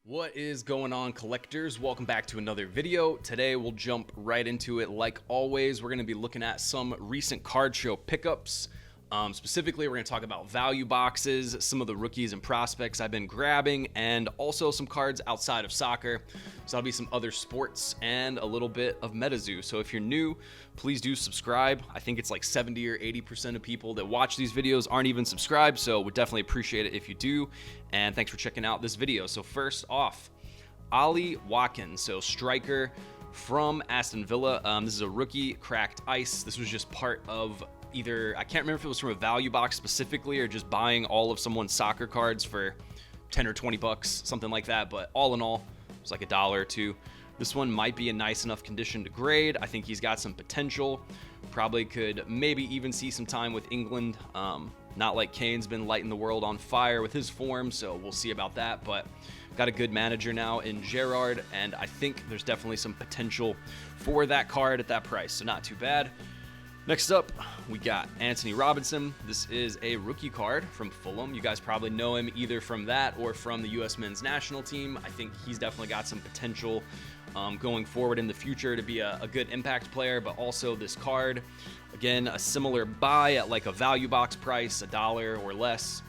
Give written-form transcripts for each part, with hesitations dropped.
What is going on, collectors? Welcome back to another video. Today we'll jump right into it. Like always, we're going to be looking at some recent card show pickups. Specifically, we're going to talk about value boxes, some of the rookies and prospects I've been grabbing, and also some cards outside of soccer. So that'll be some other sports and a little bit of MetaZoo. So if you're new, please do subscribe. I think it's like 70 or 80% of people that watch these videos aren't even subscribed, so would definitely appreciate it if you do. And thanks for checking out this video. So first off, Watkins, so striker from Aston Villa. This is a rookie cracked ice. This was just part of either, I can't remember if it was from a value box specifically or just buying all of someone's soccer cards for 10 or 20 bucks, something like that. But all in all, it was like $1 or $2. This one might be in nice enough condition to grade. I think he's got some potential. Probably could maybe even see some time with England. Not like Kane's been lighting the world on fire with his form, so we'll see about that. But got a good manager now in Gerrard, and I think there's definitely some potential for that card at that price, so not too bad. Next up, we got Anthony Robinson. This is a rookie card from Fulham. You guys probably know him either from that or from the U.S. men's national team. I think he's definitely got some potential going forward in the future to be a good impact player, but also this card, again, a similar buy at like a value box price, $1 or less.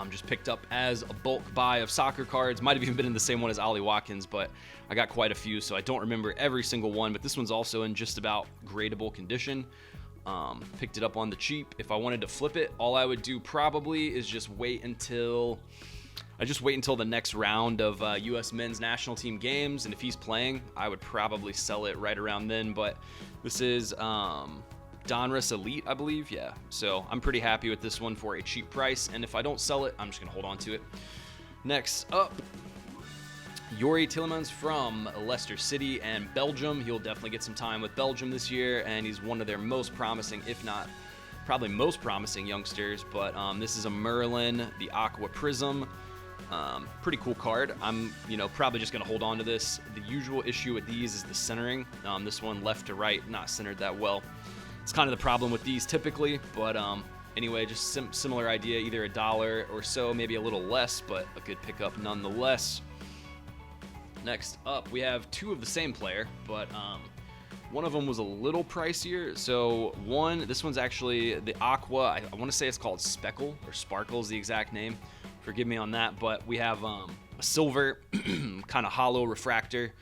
Just picked up as a bulk buy of soccer cards. Might have even been in the same one as Watkins, but I got quite a few, so I don't remember every single one, but this one's also in just about gradable condition. Picked it up on the cheap. If I wanted to flip it, all I would do probably is just wait until the next round of U.S. men's national team games, and if he's playing, I would probably sell it right around then. But this is Donruss Elite, I believe. Yeah, so I'm pretty happy with this one for a cheap price, and if I don't sell it, I'm just gonna hold on to it. Next up, Yori Tillerman from Leicester City and Belgium. He'll definitely get some time with Belgium this year, and he's one of their most promising, if not probably most promising youngsters. But this is a Merlin, the Aqua Prism. Pretty cool card. I'm probably just gonna hold on to this. The usual issue with these is the centering. This one left to right, not centered that well. It's kind of the problem with these typically, but anyway, just similar idea, either $1 or so, maybe a little less, but a good pickup nonetheless. Next up, we have two of the same player, but one of them was a little pricier. So this one's actually the Aqua. I want to say it's called Speckle, or Sparkle is the exact name. Forgive me on that, but we have a silver kind of hollow refractor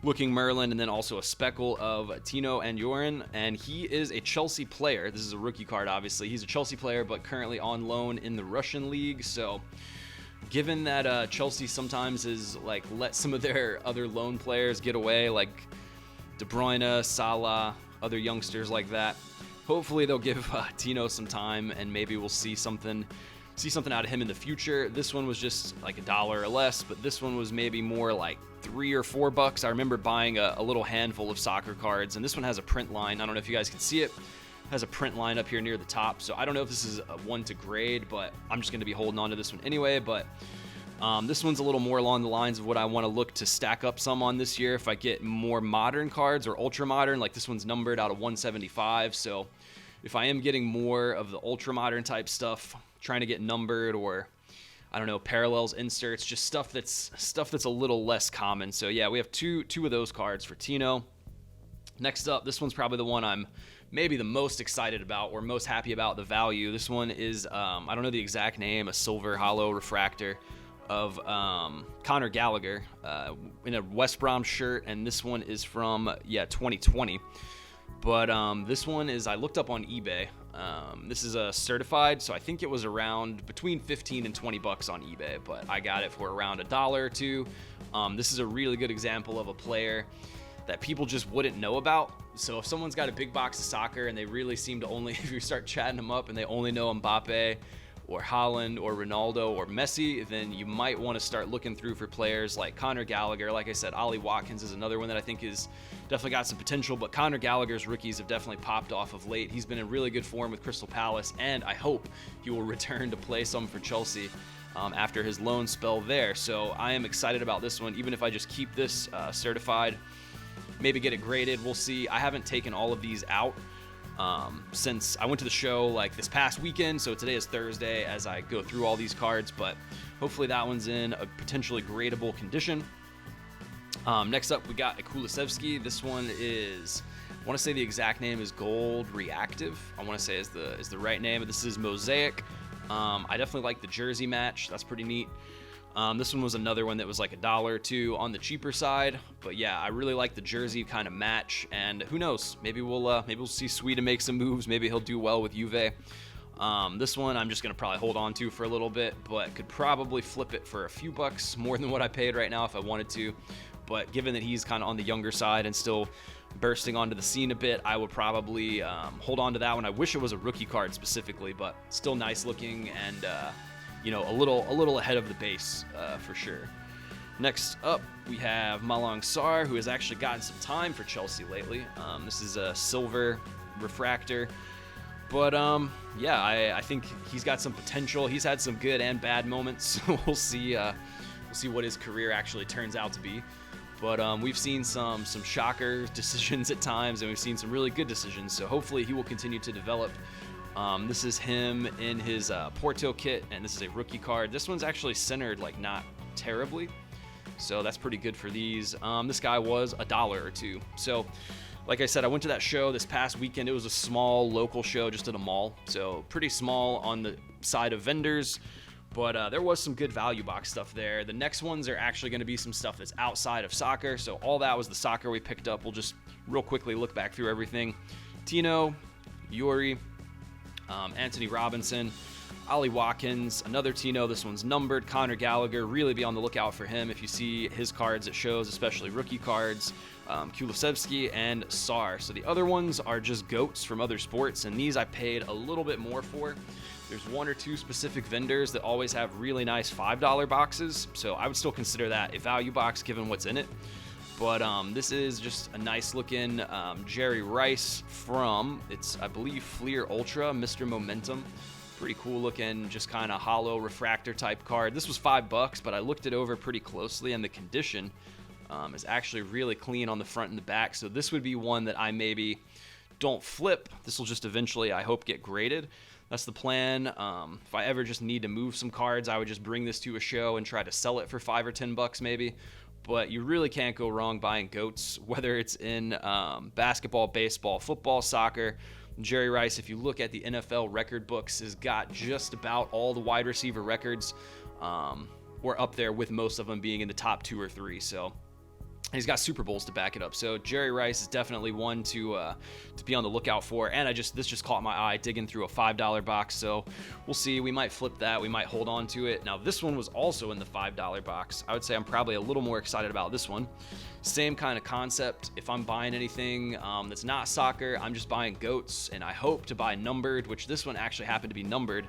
looking Merlin, and then also a speckle of Tino and Joran, and he is a Chelsea player. This is a rookie card, obviously. He's a Chelsea player, but currently on loan in the Russian league. So given that Chelsea sometimes is like let some of their other loan players get away, like De Bruyne, Salah, other youngsters like that, hopefully they'll give Tino some time, and maybe we'll see something out of him in the future. This one was just like $1 or less, but this one was maybe more like $3 or $4. I remember buying a little handful of soccer cards, and this one has a print line. I don't know if you guys can see it. It has a print line up here near the top, so I don't know if this is a one to grade, but I'm just going to be holding on to this one anyway. But this one's a little more along the lines of what I want to look to stack up some on this year if I get more modern cards or ultra modern. Like this one's numbered out of 175, so if I am getting more of the ultra modern type stuff, trying to get numbered, or I don't know, parallels, inserts, just stuff that's a little less common. So yeah, we have two of those cards for Tino. Next up, this one's probably the one I'm maybe the most excited about or most happy about the value. This one is I don't know the exact name, a silver hollow refractor of Conor Gallagher in a West Brom shirt, and this one is from 2020. But this one is, I looked up on eBay. This is a certified, so I think it was around between 15 and 20 bucks on eBay, but I got it for around $1 or $2. This is a really good example of a player that people just wouldn't know about. So if someone's got a big box of soccer and they really seem to only, if you start chatting them up and they only know Mbappe or Haaland or Ronaldo or Messi, then you might want to start looking through for players like Conor Gallagher. Like I said, Watkins is another one that I think is definitely got some potential, but Conor Gallagher's rookies have definitely popped off of late. He's been in really good form with Crystal Palace, and I hope he will return to play some for Chelsea after his loan spell there. So I am excited about this one, even if I just keep this certified, maybe get it graded. We'll see. I haven't taken all of these out since I went to the show like this past weekend, so today is Thursday as I go through all these cards, but Hopefully that one's in a potentially gradable condition. Next up, we got a Kulusevski. This one is, I want to say the exact name is Gold Reactive. I want to say is the right name. This is Mosaic. I definitely like the jersey match. That's pretty neat. This one was another one that was like $1 or $2 on the cheaper side, but yeah, I really like the jersey kind of match, and who knows, maybe we'll see Sweden make some moves. Maybe he'll do well with Juve. This one I'm just gonna probably hold on to for a little bit, but could probably flip it for a few bucks more than what I paid right now if I wanted to. But given that he's kind of on the younger side and still bursting onto the scene a bit, I would probably hold on to that one. I wish it was a rookie card specifically, but still nice looking, and a little ahead of the base for sure. Next up, we have Long Sar, who has actually gotten some time for Chelsea lately. This is a silver refractor, but yeah, I think he's got some potential. He's had some good and bad moments. We'll see what his career actually turns out to be. But we've seen some shocker decisions at times, and we've seen some really good decisions. So hopefully he will continue to develop. This is him in his Porto kit, and this is a rookie card. This one's actually centered like not terribly, so that's pretty good for these. This guy was $1 or $2. So like I said, I went to that show this past weekend. It was a small local show just at a mall, so pretty small on the side of vendors. But there was some good value box stuff there. The next ones are actually going to be some stuff that's outside of soccer. So all that was the soccer we picked up. We'll just real quickly look back through everything. Tino, Yori, Anthony Robinson, Ollie Watkins, another Tino. This one's numbered. Conor Gallagher. Really be on the lookout for him if you see his cards at shows, especially rookie cards. Kulusevski and Sar. So the other ones are just goats from other sports, and these I paid a little bit more for. There's one or two specific vendors that always have really nice $5 boxes, so I would still consider that a value box given what's in it. But this is just a nice looking Jerry Rice from, it's I believe Fleer Ultra, Mr. Momentum. Pretty cool looking, just kind of hollow refractor type card. This was $5, but I looked it over pretty closely, and the condition is actually really clean on the front and the back. So this would be one that I maybe don't flip. This will just eventually, I hope, get graded. That's the plan. If I ever just need to move some cards, I would just bring this to a show and try to sell it for $5 or $10 maybe. But you really can't go wrong buying goats, whether it's in basketball, baseball, football, soccer. Jerry Rice, if you look at the NFL record books, has got just about all the wide receiver records. We're up there with most of them being in the top 2 or 3. So he's got Super Bowls to back it up. So Jerry Rice is definitely one to be on the lookout for. And this just caught my eye digging through a $5 box. So we'll see. We might flip that. We might hold on to it. Now this one was also in the $5 box. I would say I'm probably a little more excited about this one. Same kind of concept. If I'm buying anything that's not soccer, I'm just buying goats, and I hope to buy numbered, which this one actually happened to be numbered.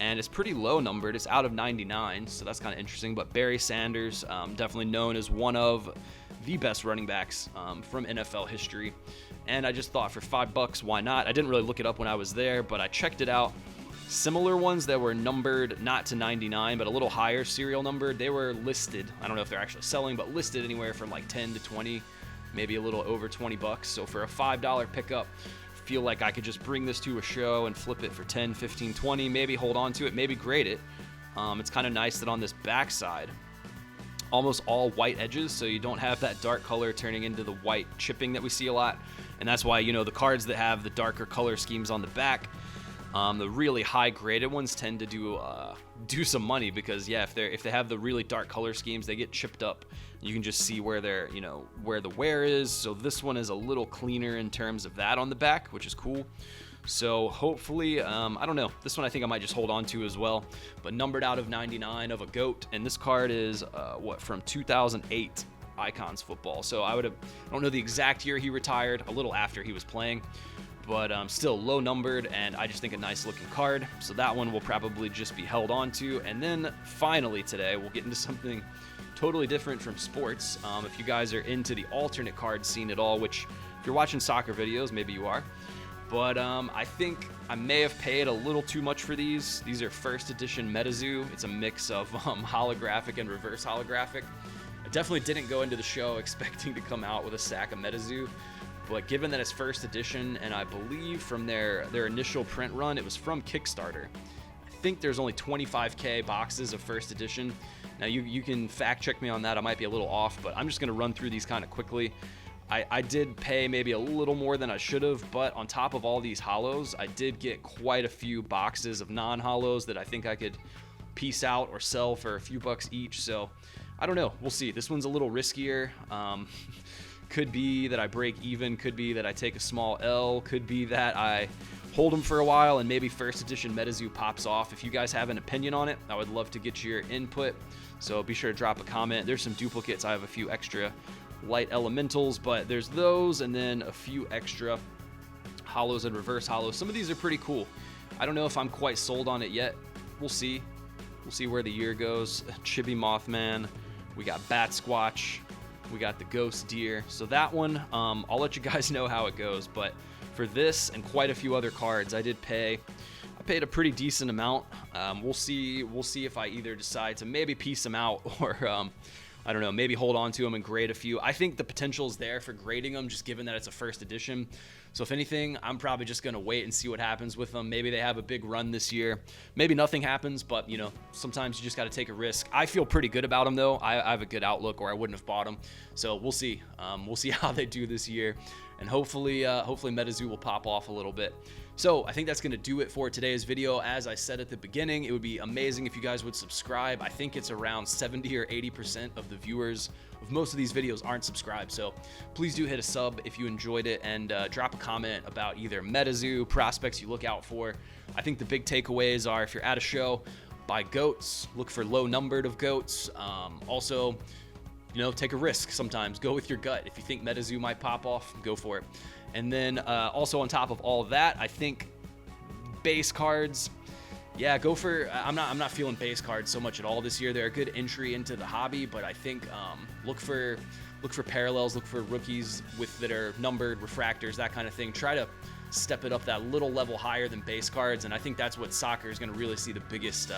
And it's pretty low numbered. It's out of 99, so that's kind of interesting. But Barry Sanders, definitely known as one of the best running backs from NFL history. And I just thought for $5, why not? I didn't really look it up when I was there, but I checked it out. Similar ones that were numbered not to 99, but a little higher serial numbered, they were listed. I don't know if they're actually selling, but listed anywhere from like 10 to 20, maybe a little over $20. So for a $5 pickup, feel like I could just bring this to a show and flip it for 10, 15, 20, maybe hold on to it, maybe grade it. It's kind of nice that on this backside, almost all white edges, so you don't have that dark color turning into the white chipping that we see a lot. And that's why, the cards that have the darker color schemes on the back, the really high graded ones tend to do some money, because if they have the really dark color schemes, they get chipped up. You can just see where where the wear is. So this one is a little cleaner in terms of that on the back, which is cool. So hopefully, I don't know. This one I think I might just hold on to as well. But numbered out of 99 of a GOAT, and this card is from 2008 Icons football. So I don't know the exact year he retired. A little after he was playing. But still low numbered, and I just think a nice looking card. So that one will probably just be held on to. And then finally today, we'll get into something totally different from sports. If you guys are into the alternate card scene at all, which if you're watching soccer videos, maybe you are. But I think I may have paid a little too much for these. These are first edition MetaZoo. It's a mix of holographic and reverse holographic. I definitely didn't go into the show expecting to come out with a stack of MetaZoo. But given that it's first edition, and I believe from their initial print run, it was from Kickstarter. I think there's only 25K boxes of first edition. Now you can fact check me on that. I might be a little off, but I'm just going to run through these kind of quickly. I did pay maybe a little more than I should have, but on top of all these holos, I did get quite a few boxes of non-holos that I think I could piece out or sell for a few bucks each. So I don't know. We'll see. This one's a little riskier. Could be that I break even. Could be that I take a small L. Could be that I hold them for a while and maybe first edition MetaZoo pops off. If you guys have an opinion on it, I would love to get your input. So be sure to drop a comment. There's some duplicates. I have a few extra light elementals, but there's those and then a few extra holos and reverse holos. Some of these are pretty cool. I don't know if I'm quite sold on it yet. We'll see. We'll see where the year goes. Chibi Mothman. We got Bat Squatch. We got the Ghost Deer. So that one, I'll let you guys know how it goes. But for this and quite a few other cards, I paid a pretty decent amount. We'll see if I either decide to maybe piece them out or I don't know, maybe hold on to them and grade a few. I think the potential is there for grading them, just given that it's a first edition. So if anything, I'm probably just going to wait and see what happens with them. Maybe they have a big run this year. Maybe nothing happens, but, you know, sometimes you just got to take a risk. I feel pretty good about them, though. I have a good outlook, or I wouldn't have bought them. So we'll see. We'll see how they do this year. And hopefully MetaZoo will pop off a little bit. So I think that's going to do it for today's video. As I said at the beginning, it would be amazing if you guys would subscribe. I think it's around 70 or 80% of the viewers of most of these videos aren't subscribed. So please do hit a sub if you enjoyed it, and drop a comment about either MetaZoo, prospects you look out for. I think the big takeaways are, if you're at a show, buy goats, look for low numbered of goats. Also, you know, take a risk sometimes. Go with your gut. If you think MetaZoo might pop off, go for it. And then also on top of all of that, I think base cards, yeah, go for, I'm not feeling base cards so much at all this year. They're a good entry into the hobby, but I think look for parallels, look for rookies that are numbered, refractors, that kind of thing. Try to step it up that little level higher than base cards, and I think that's what soccer is going to really see the biggest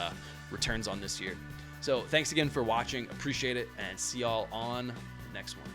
returns on this year. So thanks again for watching. Appreciate it, and see y'all on the next one.